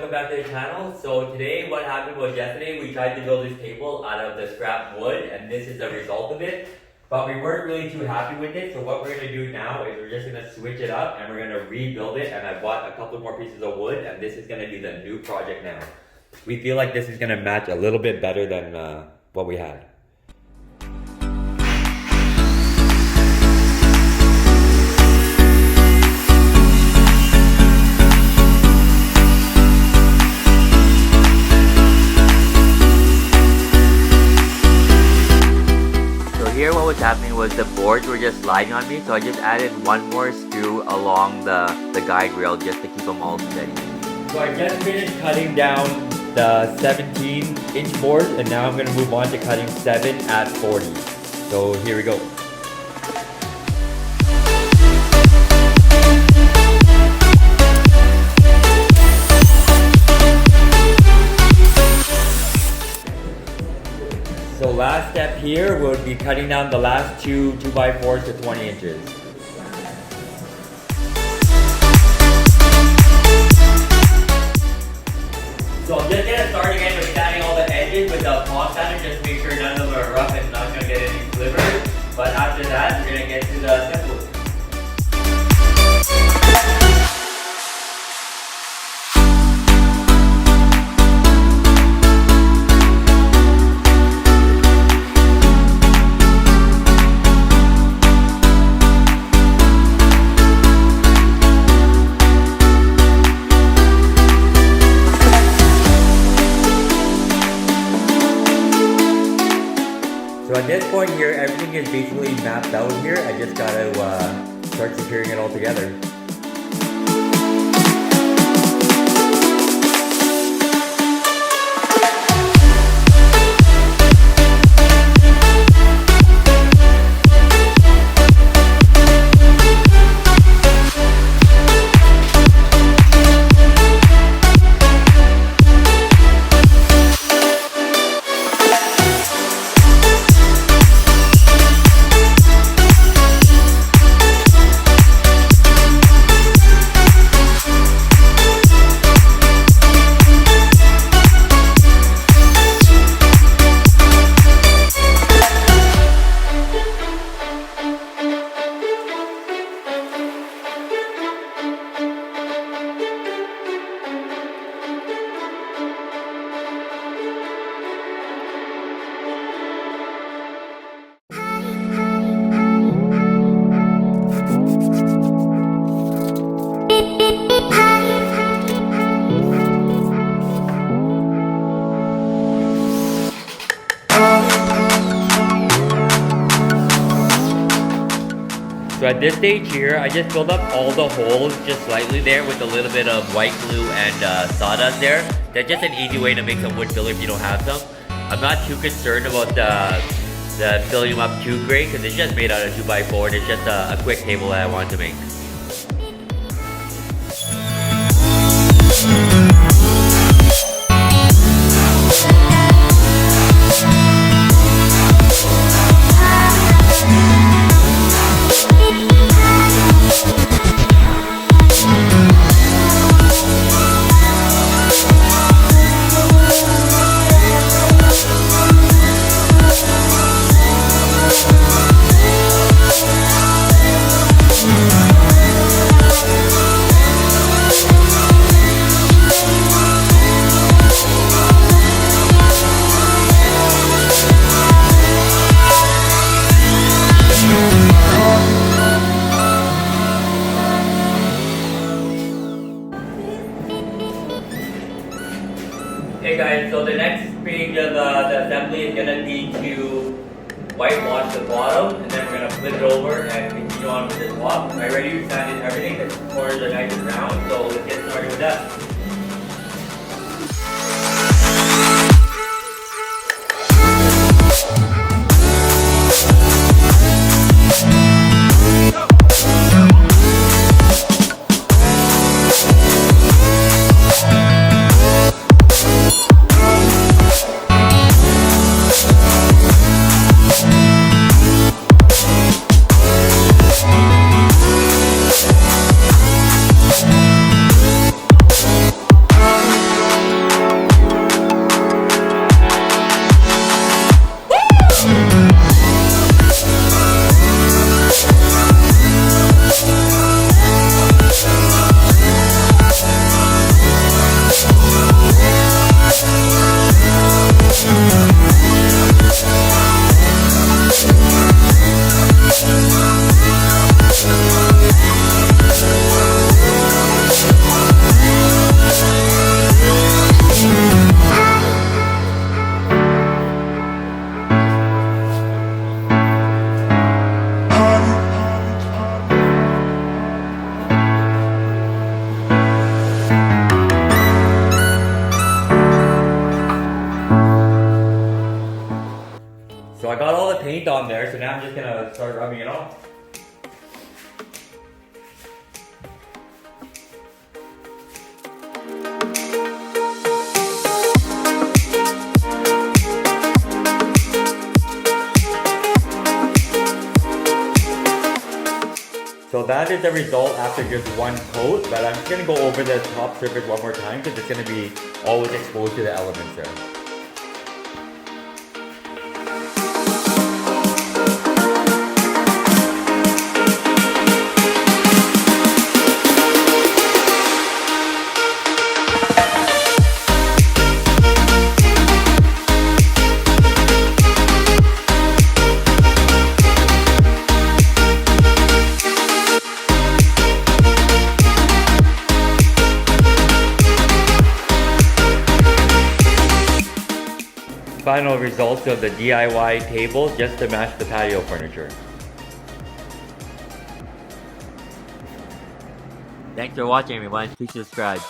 welcome back to the channel. So today what happened was yesterday we tried to build this table out of the scrap wood and this is the result of it. But we weren't really too happy with it, so what we're going to do now is we're just going to switch it up and we're going to rebuild it, and I bought a couple more pieces of wood and this is going to be the new project now. We feel like this is going to match a little bit better than what we had. Here what was happening was the boards were just sliding on me, so I just added one more screw along the guide rail just to keep them all steady. So I just finished cutting down the 17-inch boards and now I'm going to move on to cutting 7 at 40. So here we go. So last step here would be cutting down the last two 2x4s to 20 inches. So I'm just gonna start again with sanding all the edges with the palm sander, just to make sure none of them are rough and not gonna get any slivers. But after that, we're gonna get to the template. So at this point here, everything is basically mapped out here. I just gotta start securing it all together. So at this stage here, I just filled up all the holes just slightly there with a little bit of white glue and sawdust there. That's just an easy way to make some wood filler if you don't have some. I'm not too concerned about the filling them up too great because it's just made out of 2x4 and it's just a quick table that I want to make. Hey guys, so the next stage of the assembly is going to be to whitewash the bottom, and then we're going to flip it over and continue on with the top. I already sanded everything, the corners are nice and round, so let's get started with that. So I got all the paint on there, so now I'm just gonna start rubbing it off. So that is the result after just one coat, but I'm just gonna go over the top surface one more time because it's gonna be always exposed to the elements there. Final results of the DIY table just to match the patio furniture. Thanks for watching everyone, please subscribe.